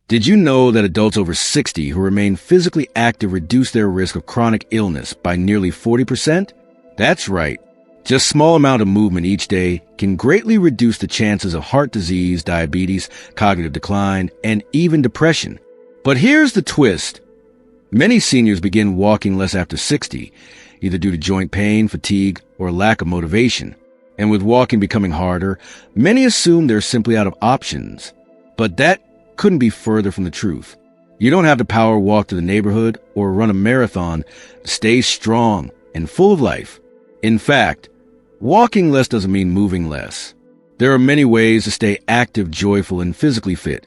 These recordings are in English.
Did you know that adults over 60 who remain physically active reduce their risk of chronic illness by nearly 40%? That's right. Just small amount of movement each day can greatly reduce the chances of heart disease, diabetes, cognitive decline, and even depression. But here's the twist. Many seniors begin walking less after 60, either due to joint pain, fatigue, or lack of motivation. And with walking becoming harder, many assume they're simply out of options. But that couldn't be further from the truth. You don't have to power walk to the neighborhood or run a marathon to stay strong and full of life. In fact, walking less doesn't mean moving less. There are many ways to stay active, joyful, and physically fit,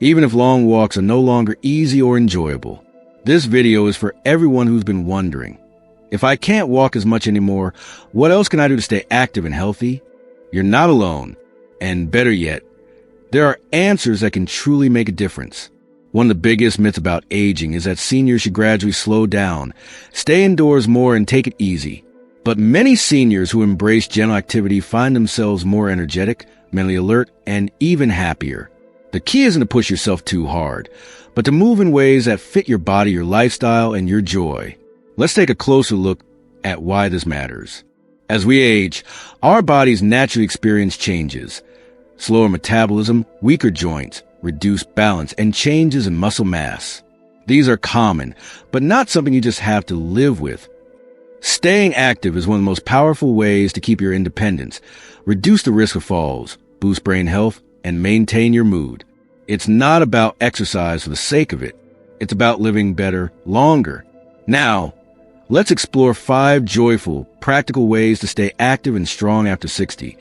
even if long walks are no longer easy or enjoyable. This video is for everyone who's been wondering, if I can't walk as much anymore, what else can I do to stay active and healthy? You're not alone. And better yet, there are answers that can truly make a difference. One of the biggest myths about aging is that seniors should gradually slow down, stay indoors more, and take it easy. But many seniors who embrace gentle activity find themselves more energetic, mentally alert, and even happier. The key isn't to push yourself too hard, but to move in ways that fit your body, your lifestyle, and your joy. Let's take a closer look at why this matters. As we age, our bodies naturally experience changes. Slower metabolism, weaker joints, reduced balance, and changes in muscle mass. These are common, but not something you just have to live with. Staying active is one of the most powerful ways to keep your independence, reduce the risk of falls, boost brain health, and maintain your mood. It's not about exercise for the sake of it. It's about living better, longer. Now, let's explore 5 joyful, practical ways to stay active and strong after 60,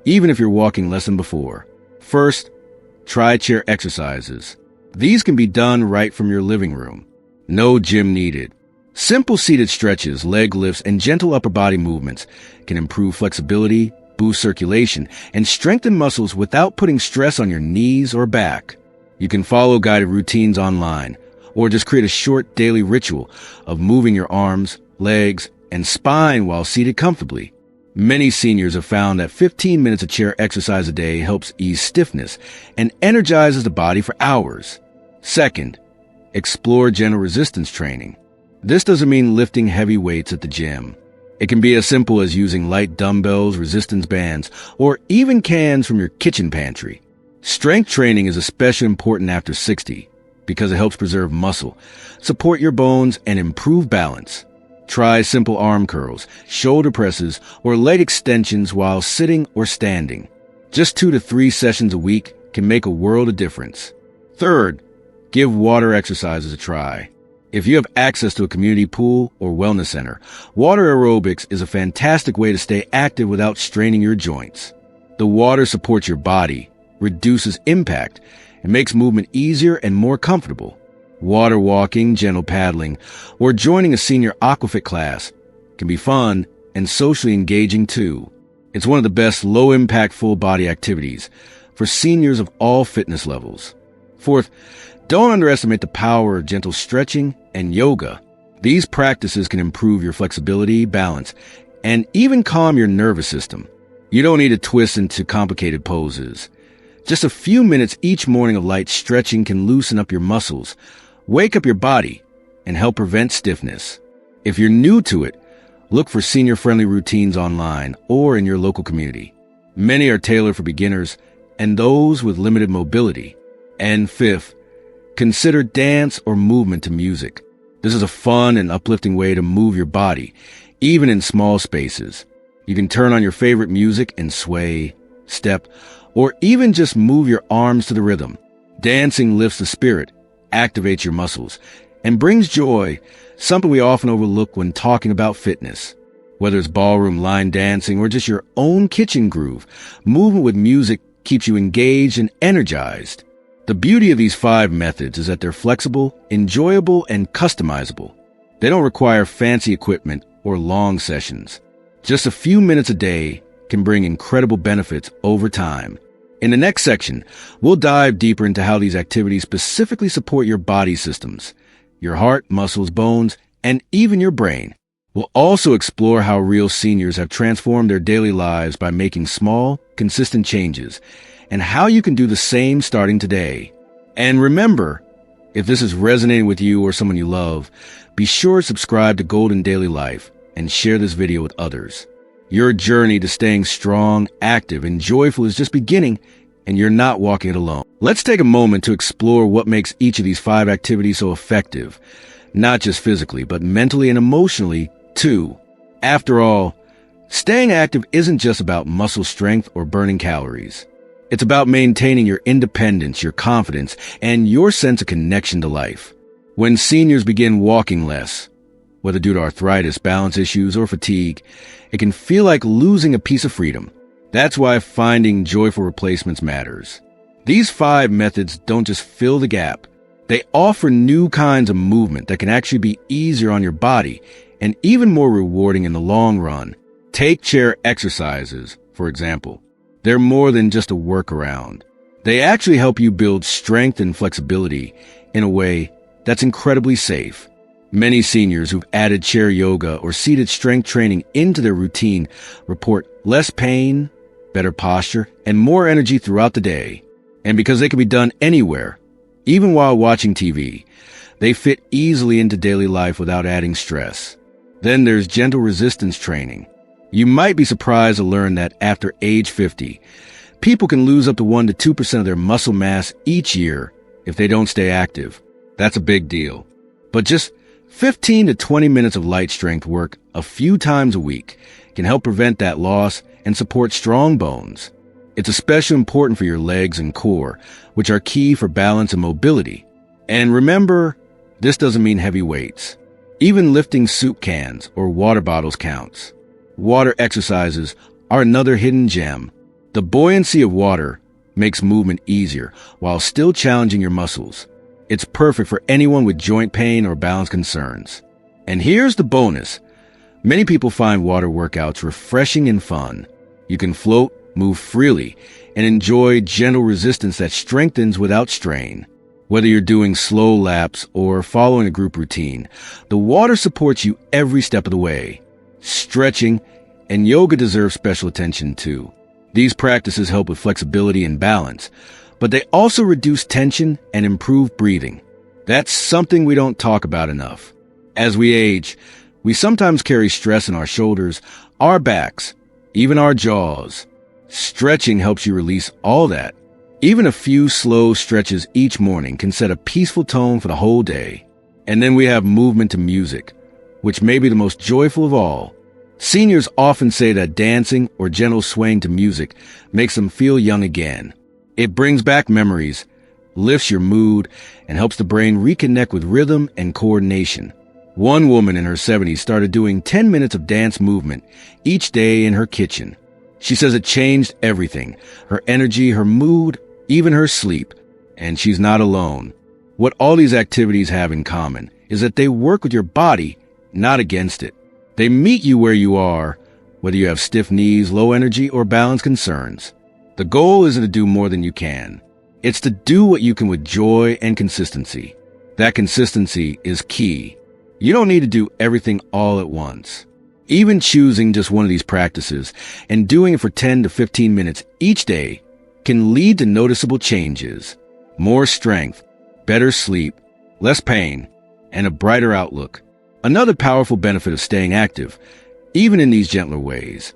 even if you're walking less than before. First, try chair exercises. These can be done right from your living room. No gym needed. Simple seated stretches, leg lifts, and gentle upper body movements can improve flexibility, boost circulation, and strengthen muscles without putting stress on your knees or back. You can follow guided routines online, or just create a short daily ritual of moving your arms, legs, and spine while seated comfortably. Many seniors have found that 15 minutes of chair exercise a day helps ease stiffness and energizes the body for hours. Second, explore gentle resistance training. This doesn't mean lifting heavy weights at the gym. It can be as simple as using light dumbbells, resistance bands, or even cans from your kitchen pantry. Strength training is especially important after 60 because it helps preserve muscle, support your bones, and improve balance. Try simple arm curls, shoulder presses, or leg extensions while sitting or standing. Just 2 to 3 sessions a week can make a world of difference. Third, give water exercises a try. If you have access to a community pool or wellness center, water aerobics is a fantastic way to stay active without straining your joints. The water supports your body, reduces impact, and makes movement easier and more comfortable. Water walking, gentle paddling, or joining a senior aquafit class can be fun and socially engaging too. It's one of the best low-impact full-body activities for seniors of all fitness levels. Fourth, don't underestimate the power of gentle stretching and yoga. These practices can improve your flexibility, balance, and even calm your nervous system. You don't need to twist into complicated poses. Just a few minutes each morning of light stretching can loosen up your muscles, wake up your body, and help prevent stiffness. If you're new to it, look for senior-friendly routines online or in your local community. Many are tailored for beginners and those with limited mobility. And fifth, consider dance or movement to music. This is a fun and uplifting way to move your body, even in small spaces. You can turn on your favorite music and sway, step, or even just move your arms to the rhythm. Dancing lifts the spirit, activates your muscles, and brings joy, something we often overlook when talking about fitness. Whether it's ballroom line dancing or just your own kitchen groove, movement with music keeps you engaged and energized. The beauty of these 5 methods is that they're flexible, enjoyable, and customizable. They don't require fancy equipment or long sessions. Just a few minutes a day can bring incredible benefits over time. In the next section, we'll dive deeper into how these activities specifically support your body systems, your heart, muscles, bones, and even your brain. We'll also explore how real seniors have transformed their daily lives by making small, consistent changes, and how you can do the same starting today. And remember, if this is resonating with you or someone you love, be sure to subscribe to Golden Daily Life and share this video with others. Your journey to staying strong, active, and joyful is just beginning, and you're not walking it alone. Let's take a moment to explore what makes each of these 5 activities so effective, not just physically, but mentally and emotionally, too. After all, staying active isn't just about muscle strength or burning calories. It's about maintaining your independence, your confidence, and your sense of connection to life. When seniors begin walking less, whether due to arthritis, balance issues, or fatigue, it can feel like losing a piece of freedom. That's why finding joyful replacements matters. These 5 methods don't just fill the gap. They offer new kinds of movement that can actually be easier on your body and even more rewarding in the long run. Take chair exercises, for example. They're more than just a workaround. They actually help you build strength and flexibility in a way that's incredibly safe. Many seniors who've added chair yoga or seated strength training into their routine report less pain, better posture, and more energy throughout the day. And because they can be done anywhere, even while watching TV, they fit easily into daily life without adding stress. Then there's gentle resistance training. You might be surprised to learn that after age 50, people can lose up to 1 to 2% of their muscle mass each year if they don't stay active. That's a big deal. But just 15 to 20 minutes of light strength work a few times a week can help prevent that loss and support strong bones. It's especially important for your legs and core, which are key for balance and mobility. And remember, this doesn't mean heavy weights. Even lifting soup cans or water bottles counts. Water exercises are another hidden gem. The buoyancy of water makes movement easier while still challenging your muscles. It's perfect for anyone with joint pain or balance concerns. And here's the bonus. Many people find water workouts refreshing and fun. You can float, move freely, and enjoy gentle resistance that strengthens without strain. Whether you're doing slow laps or following a group routine, the water supports you every step of the way. Stretching and yoga deserve special attention too. These practices help with flexibility and balance, but they also reduce tension and improve breathing. That's something we don't talk about enough. As we age, we sometimes carry stress in our shoulders, our backs, even our jaws. Stretching helps you release all that. Even a few slow stretches each morning can set a peaceful tone for the whole day. And then we have movement to music, which may be the most joyful of all. Seniors often say that dancing or gentle swaying to music makes them feel young again. It brings back memories, lifts your mood, and helps the brain reconnect with rhythm and coordination. One woman in her 70s started doing 10 minutes of dance movement each day in her kitchen. She says it changed everything, her energy, her mood, even her sleep. And she's not alone. What all these activities have in common is that they work with your body, not against it. They meet you where you are, whether you have stiff knees, low energy, or balance concerns. The goal isn't to do more than you can. It's to do what you can with joy and consistency. That consistency is key. You don't need to do everything all at once. Even choosing just one of these practices and doing it for 10 to 15 minutes each day can lead to noticeable changes. More strength, better sleep, less pain, and a brighter outlook. Another powerful benefit of staying active, even in these gentler ways,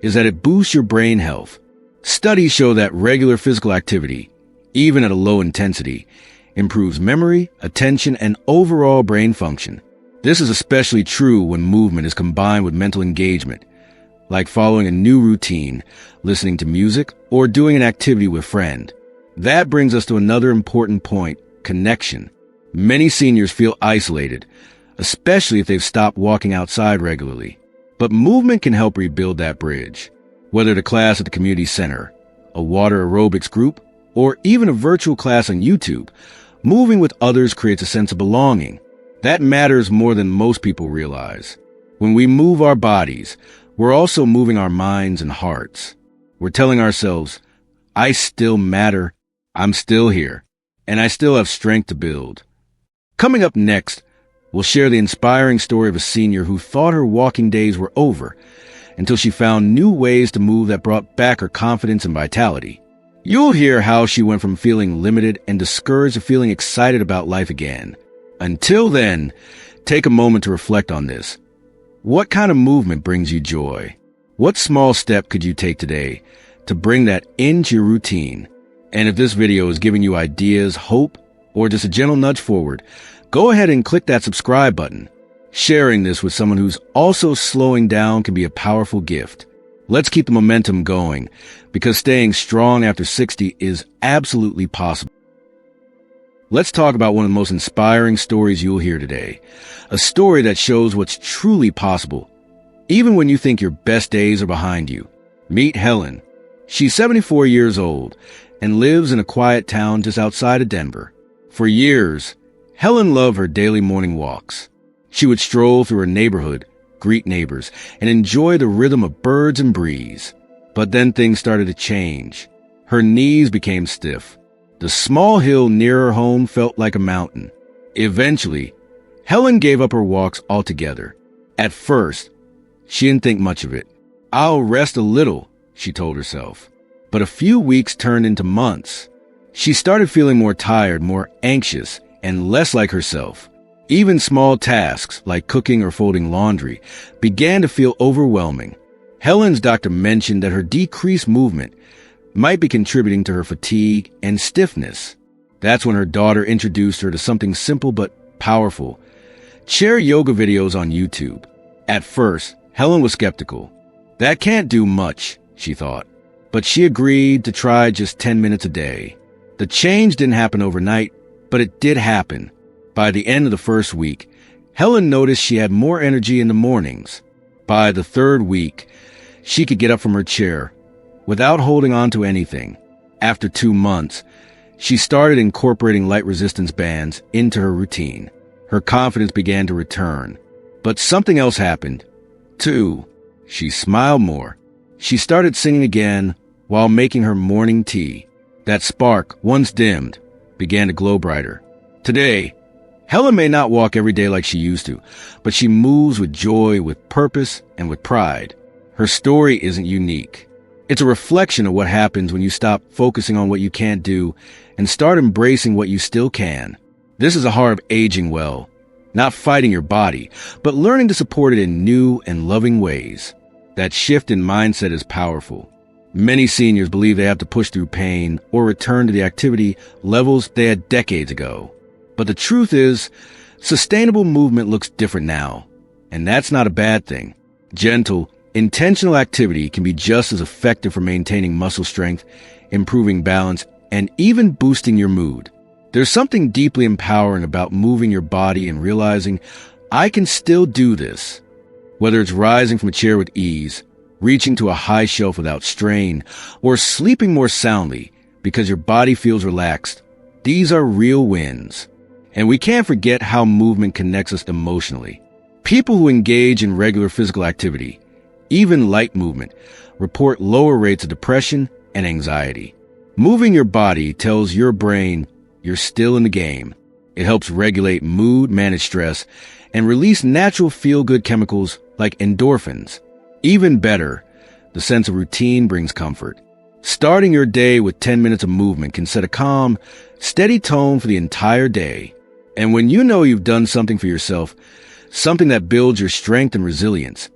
is that it boosts your brain health. Studies show that regular physical activity, even at a low intensity, improves memory, attention, and overall brain function. This is especially true when movement is combined with mental engagement, like following a new routine, listening to music, or doing an activity with a friend. That brings us to another important point, connection. Many seniors feel isolated, especially if they've stopped walking outside regularly. But movement can help rebuild that bridge. Whether the class at the community center, a water aerobics group, or even a virtual class on YouTube, moving with others creates a sense of belonging. That matters more than most people realize. When we move our bodies, we're also moving our minds and hearts. We're telling ourselves, I still matter, I'm still here, and I still have strength to build. Coming up next, we'll share the inspiring story of a senior who thought her walking days were over until she found new ways to move that brought back her confidence and vitality. You'll hear how she went from feeling limited and discouraged to feeling excited about life again. Until then, take a moment to reflect on this. What kind of movement brings you joy? What small step could you take today to bring that into your routine? And if this video is giving you ideas, hope, or just a gentle nudge forward, go ahead and click that subscribe button. Sharing this with someone who's also slowing down can be a powerful gift. Let's keep the momentum going, because staying strong after 60 is absolutely possible. Let's talk about one of the most inspiring stories you'll hear today. A story that shows what's truly possible, even when you think your best days are behind you. Meet Helen. She's 74 years old and lives in a quiet town just outside of Denver. For years, Helen loved her daily morning walks. She would stroll through her neighborhood, greet neighbors, and enjoy the rhythm of birds and breeze. But then things started to change. Her knees became stiff. The small hill near her home felt like a mountain. Eventually, Helen gave up her walks altogether. At first, she didn't think much of it. "I'll rest a little," she told herself. But a few weeks turned into months. She started feeling more tired, more anxious, and less like herself. Even small tasks, like cooking or folding laundry, began to feel overwhelming. Helen's doctor mentioned that her decreased movement might be contributing to her fatigue and stiffness. That's when her daughter introduced her to something simple but powerful: share yoga videos on YouTube. At first, Helen was skeptical. That can't do much, she thought. But she agreed to try just 10 minutes a day. The change didn't happen overnight, but it did happen. By the end of the first week, Helen noticed she had more energy in the mornings. By the third week, she could get up from her chair without holding on to anything. After 2 months, she started incorporating light resistance bands into her routine. Her confidence began to return. But something else happened, too. She smiled more. She started singing again while making her morning tea. That spark, once dimmed, began to glow brighter. Today, Helen may not walk every day like she used to, but she moves with joy, with purpose, and with pride. Her story isn't unique. It's a reflection of what happens when you stop focusing on what you can't do and start embracing what you still can. This is a heart of aging well, not fighting your body, but learning to support it in new and loving ways. That shift in mindset is powerful. Many seniors believe they have to push through pain or return to the activity levels they had decades ago. But the truth is, sustainable movement looks different now, and that's not a bad thing. Gentle, intentional activity can be just as effective for maintaining muscle strength, improving balance, and even boosting your mood. There's something deeply empowering about moving your body and realizing, I can still do this. Whether it's rising from a chair with ease, reaching to a high shelf without strain, or sleeping more soundly because your body feels relaxed, these are real wins. And we can't forget how movement connects us emotionally. People who engage in regular physical activity, even light movement, report lower rates of depression and anxiety. Moving your body tells your brain you're still in the game. It helps regulate mood, manage stress, and release natural feel-good chemicals like endorphins. Even better, the sense of routine brings comfort. Starting your day with 10 minutes of movement can set a calm, steady tone for the entire day. And when you know you've done something for yourself, something that builds your strength and resilience,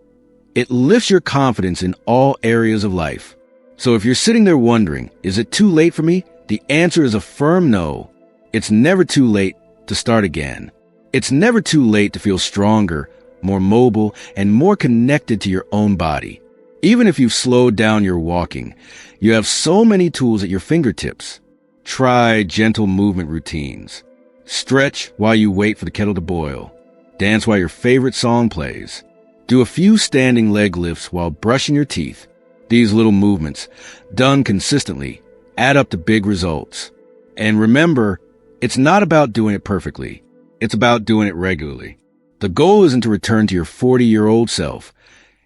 it lifts your confidence in all areas of life. So if you're sitting there wondering, is it too late for me? The answer is a firm no. It's never too late to start again. It's never too late to feel stronger, more mobile, and more connected to your own body. Even if you've slowed down your walking, you have so many tools at your fingertips. Try gentle movement routines. Stretch while you wait for the kettle to boil. Dance while your favorite song plays. Do a few standing leg lifts while brushing your teeth. These little movements, done consistently, add up to big results. And remember, it's not about doing it perfectly. It's about doing it regularly. The goal isn't to return to your 40-year-old self.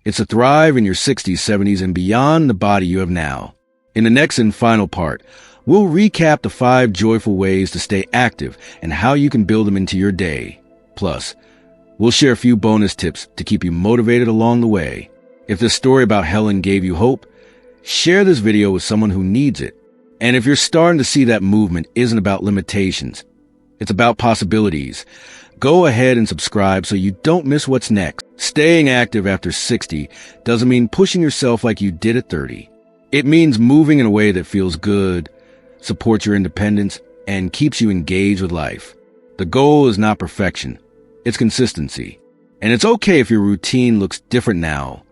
It's to thrive in your 60s, 70s, and beyond the body you have now. In the next and final part, we'll recap the 5 joyful ways to stay active and how you can build them into your day. Plus, we'll share a few bonus tips to keep you motivated along the way. If this story about Helen gave you hope, share this video with someone who needs it. And if you're starting to see that movement isn't about limitations, it's about possibilities, go ahead and subscribe so you don't miss what's next. Staying active after 60 doesn't mean pushing yourself like you did at 30. It means moving in a way that feels good, supports your independence, and keeps you engaged with life. The goal is not perfection, it's consistency. And it's okay if your routine looks different now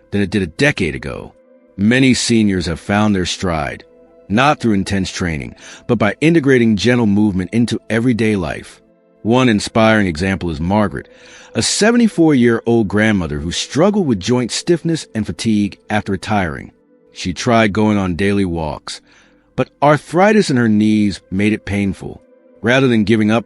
than it did a decade ago. Many seniors have found their stride, not through intense training, but by integrating gentle movement into everyday life. One inspiring example is Margaret, a 74-year-old grandmother who struggled with joint stiffness and fatigue after retiring. She tried going on daily walks, but arthritis in her knees made it painful. Rather than giving up,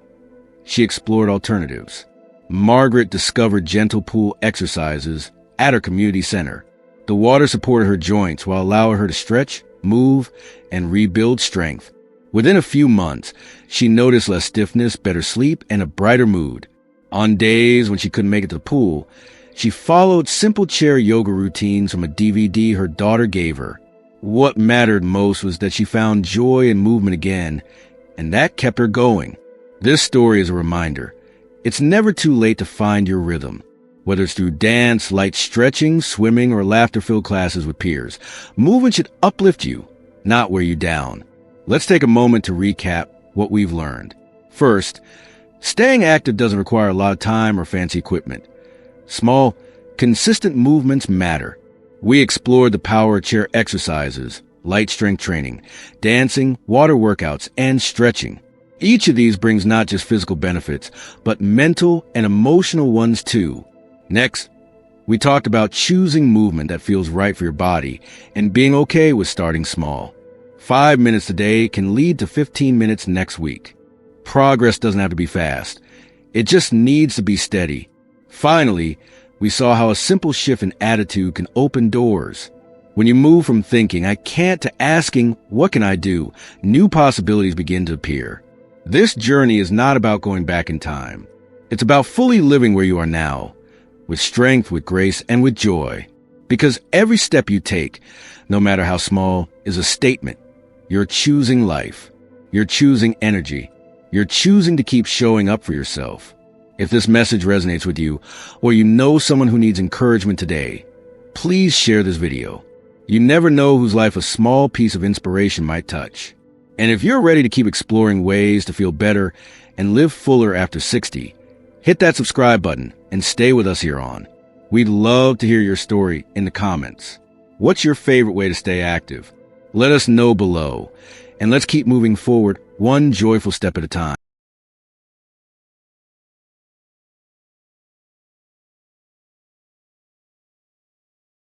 she explored alternatives. Margaret discovered gentle pool exercises at her community center. The water supported her joints while allowing her to stretch, move, and rebuild strength. Within a few months, she noticed less stiffness, better sleep, and a brighter mood. On days when she couldn't make it to the pool, she followed simple chair yoga routines from a DVD her daughter gave her. What mattered most was that she found joy in movement again, and that kept her going. This story is a reminder. It's never too late to find your rhythm. Whether it's through dance, light stretching, swimming, or laughter-filled classes with peers, movement should uplift you, not wear you down. Let's take a moment to recap what we've learned. First, staying active doesn't require a lot of time or fancy equipment. Small, consistent movements matter. We explored the power of chair exercises, light strength training, dancing, water workouts, and stretching. Each of these brings not just physical benefits, but mental and emotional ones too. Next, we talked about choosing movement that feels right for your body and being okay with starting small. 5 minutes a day can lead to 15 minutes next week. Progress doesn't have to be fast. It just needs to be steady. Finally, we saw how a simple shift in attitude can open doors. When you move from thinking, "I can't," to asking, "What can I do?" new possibilities begin to appear. This journey is not about going back in time. It's about fully living where you are now, with strength, with grace, and with joy. Because every step you take, no matter how small, is a statement. You're choosing life. You're choosing energy. You're choosing to keep showing up for yourself. If this message resonates with you, or you know someone who needs encouragement today, please share this video. You never know whose life a small piece of inspiration might touch. And if you're ready to keep exploring ways to feel better and live fuller after 60, hit that subscribe button and stay with us here on. We'd love to hear your story in the comments. What's your favorite way to stay active? Let us know below, and let's keep moving forward one joyful step at a time.